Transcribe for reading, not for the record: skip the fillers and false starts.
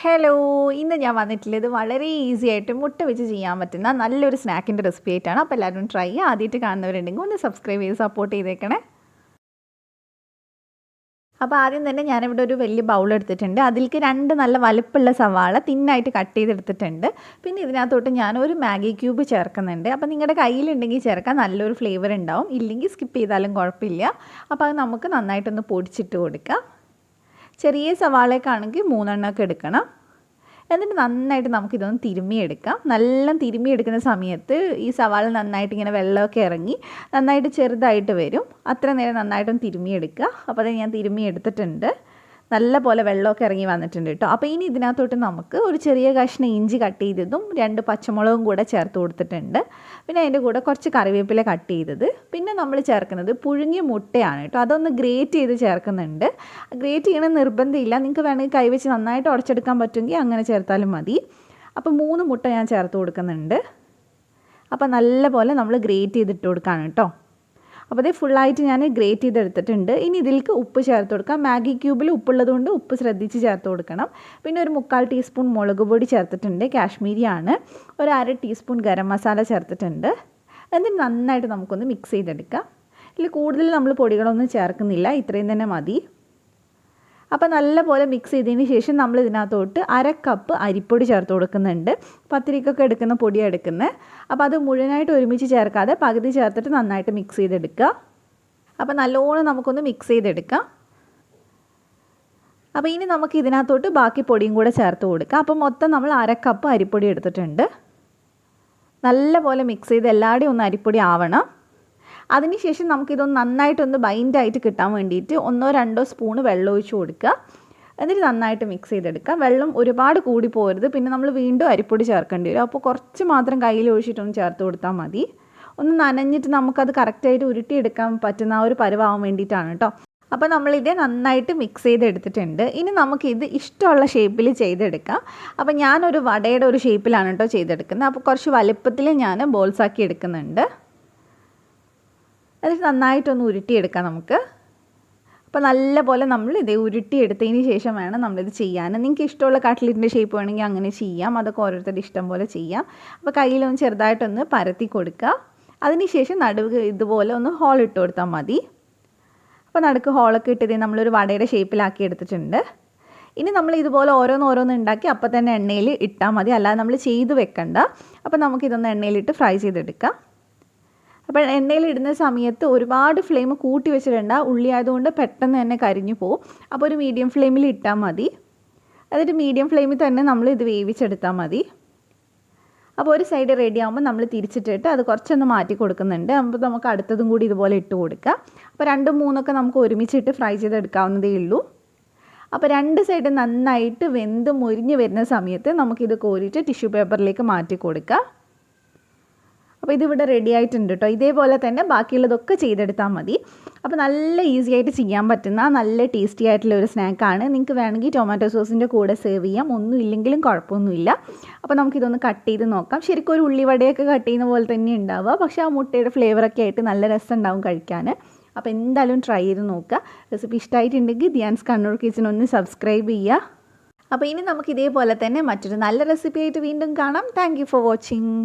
Hello, ഇന്ന് ഞാൻ വന്നിട്ടുള്ളത് വളരെ ഈസി ആയിട്ട് മുട്ട വെച്ച് ചെയ്യാൻ പറ്റുന്ന നല്ലൊരു സ്നാക്കിൻ്റെ റെസിപ്പി ആയിട്ടാണ്. അപ്പോൾ എല്ലാവരും ട്രൈ ചെയ്യുക. ആദ്യമായിട്ട് കാണുന്നവരുണ്ടെങ്കിൽ ഒന്ന് സബ്സ്ക്രൈബ് ചെയ്ത് സപ്പോർട്ട് ചെയ്തേക്കണേ. അപ്പോൾ ആദ്യം തന്നെ ഞാനിവിടെ ഒരു വലിയ ബൗൾ എടുത്തിട്ടുണ്ട്. അതിലേക്ക് 2 നല്ല വലുപ്പമുള്ള സവാള തിന്നായിട്ട് കട്ട് ചെയ്തെടുത്തിട്ടുണ്ട്. പിന്നെ ഇതിനകത്തോട്ട് ഞാൻ ഒരു മാഗി ക്യൂബ് ചേർക്കുന്നുണ്ട്. അപ്പോൾ നിങ്ങളുടെ കയ്യിലുണ്ടെങ്കിൽ ചേർക്കാൻ നല്ലൊരു ഫ്ലേവർ ഉണ്ടാവും, ഇല്ലെങ്കിൽ സ്കിപ്പ് ചെയ്താലും കുഴപ്പമില്ല. അപ്പോൾ അത് നമുക്ക് നന്നായിട്ടൊന്ന് പൊടിച്ചിട്ട് കൊടുക്കാം. ചെറിയ സവാളയൊക്കെയാണെങ്കിൽ 3 എണ്ണമൊക്കെ എടുക്കണം. എന്നിട്ട് നന്നായിട്ട് നമുക്കിതൊന്ന് തിരുമ്മിയെടുക്കാം. നല്ല തിരുമ്മിയെടുക്കുന്ന സമയത്ത് ഈ സവാള നന്നായിട്ട് ഇങ്ങനെ വെള്ളമൊക്കെ ഇറങ്ങി നന്നായിട്ട് ചെറുതായിട്ട് വരും. അത്ര നേരം നന്നായിട്ടൊന്ന് തിരുമ്മിയെടുക്കുക. അപ്പോൾ അത് ഞാൻ തിരുമ്മിയെടുത്തിട്ടുണ്ട്. നല്ല പോലെ വെള്ളമൊക്കെ ഇറങ്ങി വന്നിട്ടുണ്ട് കേട്ടോ. അപ്പോൾ ഇനി ഇതിനകത്തോട്ട് നമുക്ക് ഒരു ചെറിയ കഷ്ണം ഇഞ്ചി കട്ട് ചെയ്തതും 2 പച്ചമുളകും കൂടെ ചേർത്ത് കൊടുത്തിട്ടുണ്ട്. പിന്നെ അതിൻ്റെ കൂടെ കുറച്ച് കറിവേപ്പില കട്ട് ചെയ്തത്. പിന്നെ നമ്മൾ ചേർക്കുന്നത് പുഴുങ്ങിയ മുട്ടയാണ് കേട്ടോ. അതൊന്ന് ഗ്രേറ്റ് ചെയ്ത് ചേർക്കുന്നുണ്ട്. ഗ്രേറ്റ് ചെയ്യണം നിർബന്ധമില്ല, നിങ്ങൾക്ക് വേണമെങ്കിൽ കൈവച്ച് നന്നായിട്ട് ഉടച്ചെടുക്കാൻ പറ്റുമെങ്കിൽ അങ്ങനെ ചേർത്താലും മതി. അപ്പോൾ 3 മുട്ട ഞാൻ ചേർത്ത് കൊടുക്കുന്നുണ്ട്. അപ്പോൾ നല്ല പോലെ നമ്മൾ ഗ്രേറ്റ് ചെയ്തിട്ട് കൊടുക്കുകയാണ് കേട്ടോ. അപ്പോൾ ഇത് ഫുള്ളായിട്ട് ഞാൻ ഗ്രേറ്റ് ചെയ്തെടുത്തിട്ടുണ്ട്. ഇനി ഇതിലേക്ക് ഉപ്പ് ചേർത്ത് കൊടുക്കാം. മാഗി ക്യൂബിൽ ഉപ്പുള്ളതുകൊണ്ട് ഉപ്പ് ശ്രദ്ധിച്ച് ചേർത്ത് കൊടുക്കണം. പിന്നെ ഒരു 3/4 ടീസ്പൂൺ മുളക് പൊടി ചേർത്തിട്ടുണ്ട്, കാശ്മീരിയാണ്. ഒരു 1/2 ടീസ്പൂൺ ഗരം മസാല ചേർത്തിട്ടുണ്ട്. എന്നിട്ട് നന്നായിട്ട് നമുക്കൊന്ന് മിക്സ് ചെയ്തെടുക്കാം. ഇതിൽ കൂടുതൽ നമ്മൾ പൊടികളൊന്നും ചേർക്കുന്നില്ല, ഇത്രയും തന്നെ മതി. അപ്പോൾ നല്ലപോലെ മിക്സ് ചെയ്തതിന് ശേഷം നമ്മൾ ഇതിനകത്തോട്ട് 1/2 കപ്പ് അരിപ്പൊടി ചേർത്ത് കൊടുക്കുന്നുണ്ട്. പത്തിരിക്കൊക്കെ എടുക്കുന്ന പൊടിയാണ് എടുക്കുന്നത്. അപ്പോൾ അത് മുഴുവനായിട്ട് ഒരുമിച്ച് ചേർക്കാതെ പകുതി ചേർത്തിട്ട് നന്നായിട്ട് മിക്സ് ചെയ്തെടുക്കുക. അപ്പോൾ നല്ലോണം നമുക്കൊന്ന് മിക്സ് ചെയ്തെടുക്കാം. അപ്പോൾ ഇനി നമുക്ക് ഇതിനകത്തോട്ട് ബാക്കി പൊടിയും കൂടെ ചേർത്ത് കൊടുക്കാം. അപ്പോൾ മൊത്തം നമ്മൾ 1/2 കപ്പ് അരിപ്പൊടി എടുത്തിട്ടുണ്ട്. നല്ലപോലെ മിക്സ് ചെയ്ത് എല്ലാവരുടെയും ഒന്ന് അരിപ്പൊടി ആവണം. അതിനുശേഷം നമുക്കിതൊന്ന് നന്നായിട്ടൊന്ന് ബൈൻഡായിട്ട് കിട്ടാൻ വേണ്ടിയിട്ട് 1-2 സ്പൂണ് വെള്ളം ഒഴിച്ച് കൊടുക്കുക. എന്നിട്ട് നന്നായിട്ട് മിക്സ് ചെയ്തെടുക്കുക. വെള്ളം ഒരുപാട് കൂടി പോകരുത്, പിന്നെ നമ്മൾ വീണ്ടും അരിപ്പൊടി ചേർക്കേണ്ടി വരും. അപ്പോൾ കുറച്ച് മാത്രം കയ്യിൽ ഒഴിച്ചിട്ടൊന്ന് ചേർത്ത് കൊടുത്താൽ മതി. ഒന്ന് നനഞ്ഞിട്ട് നമുക്കത് കറക്റ്റായിട്ട് ഉരുട്ടിയെടുക്കാൻ പറ്റുന്ന ആ ഒരു പരുവാകാൻ വേണ്ടിയിട്ടാണ് കേട്ടോ. അപ്പോൾ നമ്മളിത് നന്നായിട്ട് മിക്സ് ചെയ്തെടുത്തിട്ടുണ്ട്. ഇനി നമുക്കിത് ഇഷ്ടമുള്ള ഷേപ്പിൽ ചെയ്തെടുക്കാം. അപ്പോൾ ഞാനൊരു വടയുടെ ഒരു ഷേപ്പിലാണ് കേട്ടോ ചെയ്തെടുക്കുന്നത്. അപ്പോൾ കുറച്ച് വലുപ്പത്തിൽ ഞാൻ ബോൾസാക്കി എടുക്കുന്നുണ്ട്. അത് നന്നായിട്ടൊന്ന് ഉരുട്ടിയെടുക്കാം നമുക്ക്. അപ്പോൾ നല്ലപോലെ നമ്മൾ ഇത് ഉരുട്ടിയെടുത്തതിന് ശേഷം വേണം നമ്മളിത് ചെയ്യാൻ. നിങ്ങൾക്ക് ഇഷ്ടമുള്ള കട്ട്ലറ്റിൻ്റെ ഷേപ്പ് വേണമെങ്കിൽ അങ്ങനെ ചെയ്യാം, അതൊക്കെ ഓരോരുത്തരുടെ ഇഷ്ടം പോലെ ചെയ്യാം. അപ്പോൾ കയ്യിലൊന്ന് ചെറുതായിട്ടൊന്ന് പരത്തി കൊടുക്കുക. അതിനുശേഷം നടുവ് ഇതുപോലെ ഒന്ന് ഹോൾ ഇട്ട് കൊടുത്താൽ മതി. അപ്പോൾ നടുക്ക് ഹോളൊക്കെ ഇട്ടത് നമ്മളൊരു വടയുടെ ഷേപ്പിലാക്കി എടുത്തിട്ടുണ്ട്. ഇനി നമ്മൾ ഇതുപോലെ ഓരോന്ന് ഉണ്ടാക്കി അപ്പോൾ തന്നെ എണ്ണയിൽ ഇട്ടാൽ മതി, അല്ലാതെ നമ്മൾ ചെയ്ത് വെക്കണ്ട. അപ്പോൾ നമുക്കിതൊന്ന് എണ്ണയിലിട്ട് ഫ്രൈ ചെയ്തെടുക്കാം. അപ്പോൾ എണ്ണയിൽ ഇടുന്ന സമയത്ത് ഒരുപാട് ഫ്ലെയിം കൂട്ടി വെച്ചിട്ടുണ്ട്. ഉള്ളി ആയതുകൊണ്ട് പെട്ടെന്ന് തന്നെ കരിഞ്ഞു പോകും. അപ്പോൾ ഒരു മീഡിയം ഫ്ലെയിമിൽ ഇട്ടാൽ മതി. എന്നിട്ട് മീഡിയം ഫ്ലെയിമിൽ തന്നെ നമ്മൾ ഇത് വേവിച്ചെടുത്താൽ മതി. അപ്പോൾ ഒരു സൈഡ് റെഡി ആകുമ്പോൾ നമ്മൾ തിരിച്ചിട്ടിട്ട് അത് കുറച്ചൊന്ന് മാറ്റി കൊടുക്കുന്നുണ്ട്. അപ്പോൾ നമുക്ക് അടുത്തതും കൂടി ഇതുപോലെ ഇട്ട് കൊടുക്കുക. അപ്പോൾ 2-3 നമുക്ക് ഒരുമിച്ചിട്ട് ഫ്രൈ ചെയ്തെടുക്കാവുന്നതേ ഉള്ളൂ. അപ്പോൾ 2 സൈഡ് നന്നായിട്ട് വെന്ത് മൊരിഞ്ഞ് വരുന്ന സമയത്ത് നമുക്കിത് കോരിയിട്ട് ടിഷ്യൂ പേപ്പറിലേക്ക് മാറ്റി കൊടുക്കുക. അപ്പോൾ ഇതിവിടെ റെഡി ആയിട്ടുണ്ട് കേട്ടോ. ഇതേപോലെ തന്നെ ബാക്കിയുള്ളതൊക്കെ ചെയ്തെടുത്താൽ മതി. അപ്പോൾ നല്ല ഈസി ആയിട്ട് ചെയ്യാൻ പറ്റുന്ന നല്ല ടേസ്റ്റി ആയിട്ടുള്ള ഒരു സ്നാക്കാണ്. നിങ്ങൾക്ക് വേണമെങ്കിൽ ടൊമാറ്റോ സോസിൻ്റെ കൂടെ സെർവ് ചെയ്യാം, ഒന്നും ഇല്ലെങ്കിലും കുഴപ്പമൊന്നുമില്ല. അപ്പോൾ നമുക്കിതൊന്ന് കട്ട് ചെയ്ത് നോക്കാം. ശരിക്കും ഒരു ഉള്ളിവടയൊക്കെ കട്ട് ചെയ്യുന്ന പോലെ തന്നെ ഉണ്ടാവുക, പക്ഷേ ആ മുട്ടയുടെ ഫ്ലേവറൊക്കെ ആയിട്ട് നല്ല രസം ഉണ്ടാവും കഴിക്കാൻ. അപ്പോൾ എന്തായാലും ട്രൈ ചെയ്ത് നോക്കുക. റെസിപ്പി ഇഷ്ടമായിട്ടുണ്ടെങ്കിൽ ധ്യാൻസ് കണ്ണൂർ കിച്ചൺ ഒന്ന് സബ്സ്ക്രൈബ് ചെയ്യുക. അപ്പോൾ ഇനി നമുക്ക് ഇതേപോലെ തന്നെ മറ്റൊരു നല്ല റെസിപ്പി ആയിട്ട് വീണ്ടും കാണാം. Thank you for watching.